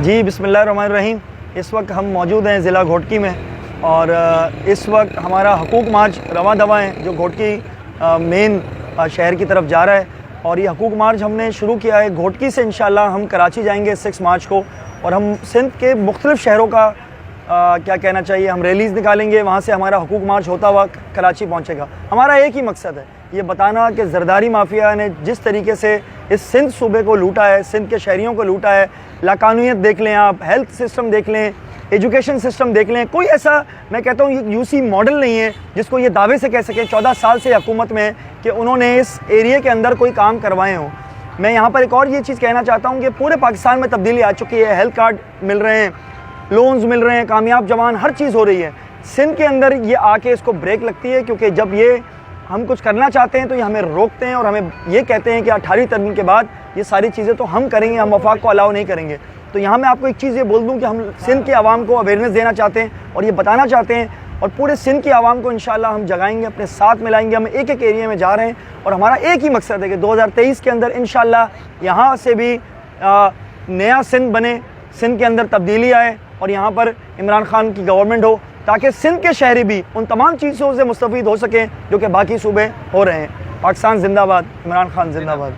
جی بسم اللہ الرحمن الرحیم۔ اس وقت ہم موجود ہیں ضلع گھوٹکی میں، اور اس وقت ہمارا حقوق مارچ رواں دواں ہے جو گھوٹکی مین شہر کی طرف جا رہا ہے، اور یہ حقوق مارچ ہم نے شروع کیا ہے گھوٹکی سے۔ انشاءاللہ ہم کراچی جائیں گے 6 مارچ کو، اور ہم سندھ کے مختلف شہروں کا کیا کہنا چاہیے ہم ریلیز نکالیں گے، وہاں سے ہمارا حقوق مارچ ہوتا ہوا کراچی پہنچے گا۔ ہمارا ایک ہی مقصد ہے، یہ بتانا کہ زرداری مافیا نے جس طریقے سے اس سندھ صوبے کو لوٹا ہے، سندھ کے شہریوں کو لوٹا ہے، لاقانونیت دیکھ لیں آپ، ہیلتھ سسٹم دیکھ لیں، ایجوکیشن سسٹم دیکھ لیں، کوئی ایسا میں کہتا ہوں یہ یو سی ماڈل نہیں ہے جس کو یہ دعوے سے کہہ سکیں 14 سال سے حکومت میں کہ انہوں نے اس ایریے کے اندر کوئی کام کروائے ہوں۔ میں یہاں پر ایک اور یہ چیز کہنا چاہتا ہوں کہ پورے پاکستان میں تبدیلی آ چکی ہے، ہیلتھ کارڈ مل رہے ہیں، لونز مل رہے ہیں، کامیاب جوان، ہر چیز ہو رہی ہے۔ سندھ کے اندر یہ آ کے اس کو بریک لگتی ہے، کیونکہ جب یہ ہم کچھ کرنا چاہتے ہیں تو یہ ہمیں روکتے ہیں اور ہمیں یہ کہتے ہیں کہ 18 ترمیم کے بعد یہ ساری چیزیں تو ہم کریں گے، ہم وفاق کو الاؤ نہیں کریں گے۔ تو یہاں میں آپ کو ایک چیز یہ بول دوں کہ ہم سندھ کے عوام کو اویئرنیس دینا چاہتے ہیں اور یہ بتانا چاہتے ہیں، اور پورے سندھ کی عوام کو انشاءاللہ ہم جگائیں گے، اپنے ساتھ ملائیں گے۔ ہم ایک ایک ایریے میں جا رہے ہیں اور ہمارا ایک ہی مقصد ہے کہ 2023 کے اندر انشاءاللہ یہاں سے بھی نیا سندھ بنے، سندھ کے اندر تبدیلی آئے اور یہاں پر عمران خان کی گورنمنٹ ہو، تاکہ سندھ کے شہری بھی ان تمام چیزوں سے مستفید ہو سکیں جو کہ باقی صوبے ہو رہے ہیں۔ پاکستان زندہ باد، عمران خان زندہ باد۔